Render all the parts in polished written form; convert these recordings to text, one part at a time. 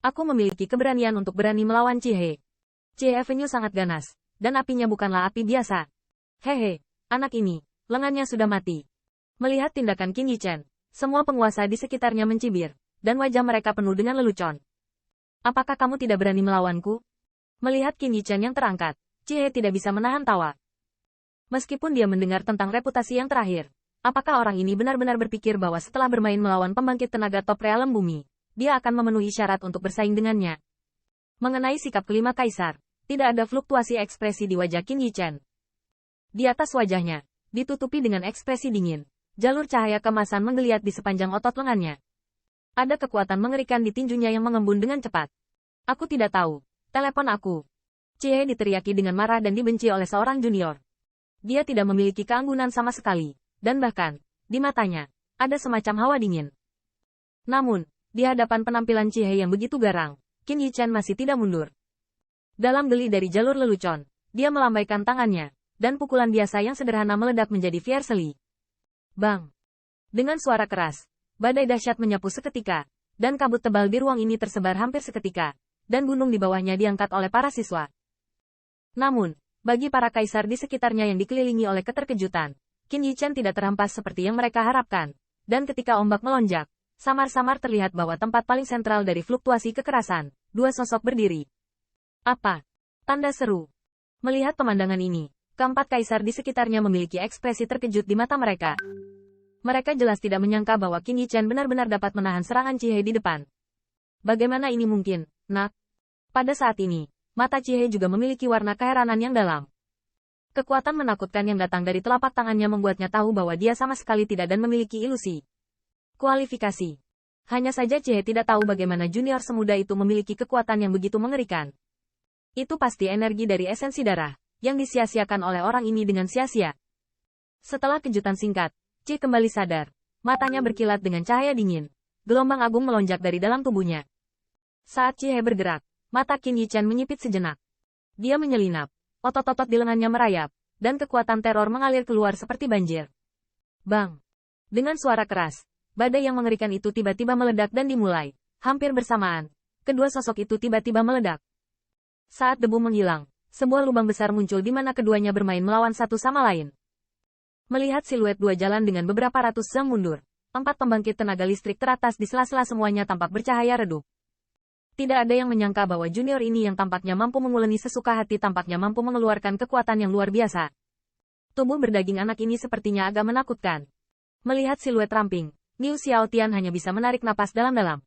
Aku memiliki keberanian untuk berani melawan Cihe. Cihe Avenue sangat ganas, dan apinya bukanlah api biasa. Hehe, anak ini, lengannya sudah mati. Melihat tindakan Qin Yichen, semua penguasa di sekitarnya mencibir, dan wajah mereka penuh dengan lelucon. Apakah kamu tidak berani melawanku? Melihat Qin Yichen yang terangkat, Cihe tidak bisa menahan tawa. Meskipun dia mendengar tentang reputasi yang terakhir, apakah orang ini benar-benar berpikir bahwa setelah bermain melawan pembangkit tenaga top realem bumi, dia akan memenuhi syarat untuk bersaing dengannya? Mengenai sikap kelima kaisar, tidak ada fluktuasi ekspresi di wajah Qin Yichen. Di atas wajahnya, ditutupi dengan ekspresi dingin, jalur cahaya kemasan menggeliat di sepanjang otot lengannya. Ada kekuatan mengerikan di tinjunya yang mengembun dengan cepat. Aku tidak tahu. Telepon aku. Cihe diteriaki dengan marah dan dibenci oleh seorang junior. Dia tidak memiliki keanggunan sama sekali, dan bahkan, di matanya, ada semacam hawa dingin. Namun, di hadapan penampilan Cihe yang begitu garang, Qin Yichen masih tidak mundur. Dalam geli dari jalur lelucon, dia melambaikan tangannya, dan pukulan biasa yang sederhana meledak menjadi fiercely. Bang! Dengan suara keras, badai dahsyat menyapu seketika, dan kabut tebal di ruang ini tersebar hampir seketika, dan gunung di bawahnya diangkat oleh para siswa. Namun, bagi para kaisar di sekitarnya yang dikelilingi oleh keterkejutan, Qin Yichen tidak terhampas seperti yang mereka harapkan, dan ketika ombak melonjak, samar-samar terlihat bahwa tempat paling sentral dari fluktuasi kekerasan, dua sosok berdiri. Apa? Tanda seru. Melihat pemandangan ini, keempat kaisar di sekitarnya memiliki ekspresi terkejut di mata mereka. Mereka jelas tidak menyangka bahwa Qin Yichen benar-benar dapat menahan serangan Cihe di depan. Bagaimana ini mungkin, nak? Pada saat ini, mata Cihe juga memiliki warna keheranan yang dalam. Kekuatan menakutkan yang datang dari telapak tangannya membuatnya tahu bahwa dia sama sekali tidak dan memiliki ilusi. Kualifikasi. Hanya saja Cihe tidak tahu bagaimana junior semuda itu memiliki kekuatan yang begitu mengerikan. Itu pasti energi dari esensi darah, yang disia-siakan oleh orang ini dengan sia-sia. Setelah kejutan singkat, Cihe kembali sadar. Matanya berkilat dengan cahaya dingin. Gelombang agung melonjak dari dalam tubuhnya. Saat Cihe bergerak, mata Qin Yichen menyipit sejenak. Dia menyelinap, otot-otot di lengannya merayap, dan kekuatan teror mengalir keluar seperti banjir. Bang! Dengan suara keras, badai yang mengerikan itu tiba-tiba meledak dan dimulai. Hampir bersamaan, kedua sosok itu tiba-tiba meledak. Saat debu menghilang, sebuah lubang besar muncul di mana keduanya bermain melawan satu sama lain. Melihat siluet dua jalan dengan beberapa ratus jam mundur, 4 pembangkit tenaga listrik teratas di sela-sela semuanya tampak bercahaya redup. Tidak ada yang menyangka bahwa junior ini yang tampaknya mampu menguleni sesuka hati tampaknya mampu mengeluarkan kekuatan yang luar biasa. Tubuh berdaging anak ini sepertinya agak menakutkan. Melihat siluet ramping, Niu Xiaotian hanya bisa menarik napas dalam-dalam.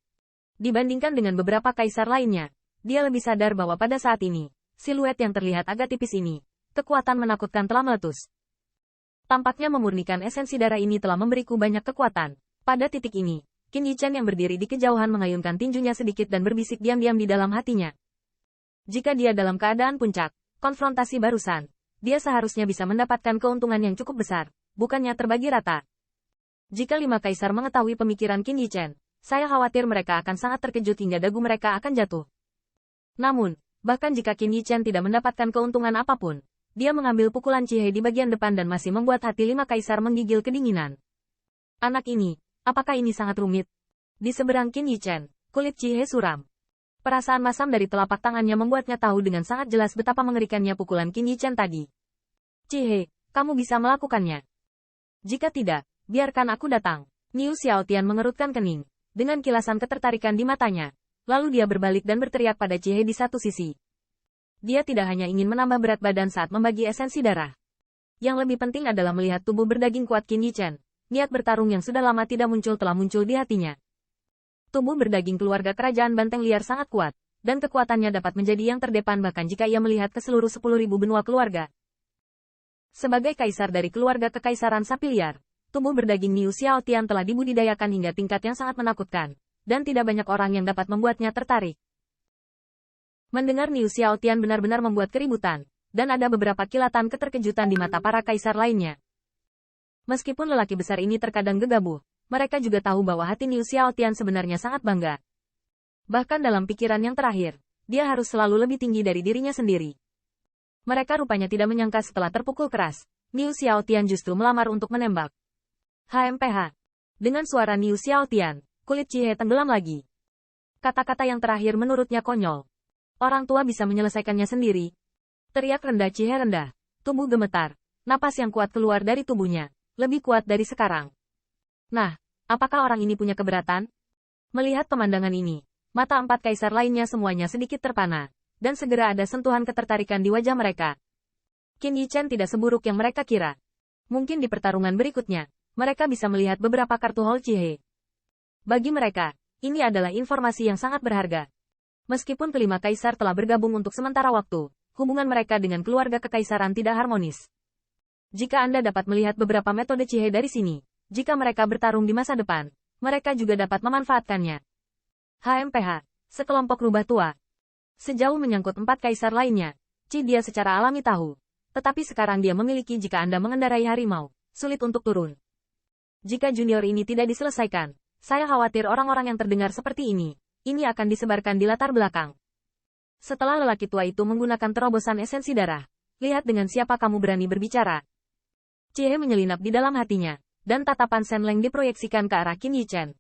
Dibandingkan dengan beberapa kaisar lainnya, dia lebih sadar bahwa pada saat ini, siluet yang terlihat agak tipis ini, kekuatan menakutkan telah meletus. Tampaknya memurnikan esensi darah ini telah memberiku banyak kekuatan. Pada titik ini, Qin Yichen yang berdiri di kejauhan mengayunkan tinjunya sedikit dan berbisik diam-diam di dalam hatinya. Jika dia dalam keadaan puncak, konfrontasi barusan, dia seharusnya bisa mendapatkan keuntungan yang cukup besar, bukannya terbagi rata. Jika 5 kaisar mengetahui pemikiran Qin Yichen, saya khawatir mereka akan sangat terkejut hingga dagu mereka akan jatuh. Namun, bahkan jika Qin Yichen tidak mendapatkan keuntungan apapun, dia mengambil pukulan Cihe di bagian depan dan masih membuat hati 5 kaisar menggigil kedinginan. Anak ini, apakah ini sangat rumit? Di seberang Qin Yichen, kulit Cihe suram. Perasaan masam dari telapak tangannya membuatnya tahu dengan sangat jelas betapa mengerikannya pukulan Qin Yichen tadi. Cihe, kamu bisa melakukannya. Jika tidak, biarkan aku datang. Niu Xiaotian mengerutkan kening, dengan kilasan ketertarikan di matanya. Lalu dia berbalik dan berteriak pada Cihe di satu sisi. Dia tidak hanya ingin menambah berat badan saat membagi esensi darah. Yang lebih penting adalah melihat tubuh berdaging kuat Qin Yichen. Niat bertarung yang sudah lama tidak muncul telah muncul di hatinya. Tubuh berdaging keluarga kerajaan Banteng Liar sangat kuat, dan kekuatannya dapat menjadi yang terdepan bahkan jika ia melihat ke seluruh 10.000 benua keluarga. Sebagai kaisar dari keluarga kekaisaran sapi liar, tubuh berdaging Niu Xiaotian telah dibudidayakan hingga tingkat yang sangat menakutkan, dan tidak banyak orang yang dapat membuatnya tertarik. Mendengar Niu Xiaotian benar-benar membuat keributan, dan ada beberapa kilatan keterkejutan di mata para kaisar lainnya. Meskipun lelaki besar ini terkadang gegabah, mereka juga tahu bahwa hati Niu Xiaotian sebenarnya sangat bangga. Bahkan dalam pikiran yang terakhir, dia harus selalu lebih tinggi dari dirinya sendiri. Mereka rupanya tidak menyangka setelah terpukul keras, Niu Xiaotian justru melamar untuk menembak. HMPH. Dengan suara Niu Xiaotian, kulit Cihe tenggelam lagi. Kata-kata yang terakhir menurutnya konyol. Orang tua bisa menyelesaikannya sendiri. Teriak rendah Cie rendah. Tubuh gemetar. Napas yang kuat keluar dari tubuhnya. Lebih kuat dari sekarang. Nah, apakah orang ini punya keberatan? Melihat pemandangan ini, mata empat kaisar lainnya semuanya sedikit terpana. Dan segera ada sentuhan ketertarikan di wajah mereka. Qin Yichen tidak seburuk yang mereka kira. Mungkin di pertarungan berikutnya, mereka bisa melihat beberapa kartu Hall Cie. Bagi mereka, ini adalah informasi yang sangat berharga. Meskipun kelima kaisar telah bergabung untuk sementara waktu, hubungan mereka dengan keluarga kekaisaran tidak harmonis. Jika Anda dapat melihat beberapa metode Cie dari sini, jika mereka bertarung di masa depan, mereka juga dapat memanfaatkannya. HMPH, sekelompok rubah tua. Sejauh menyangkut empat kaisar lainnya, dia secara alami tahu. Tetapi sekarang dia memiliki jika Anda mengendarai harimau, sulit untuk turun. Jika junior ini tidak diselesaikan, saya khawatir orang-orang yang terdengar seperti ini akan disebarkan di latar belakang. Setelah lelaki tua itu menggunakan terobosan esensi darah, lihat dengan siapa kamu berani berbicara. Cie menyelinap di dalam hatinya, dan tatapan Shen Leng diproyeksikan ke arah Qin Yichen.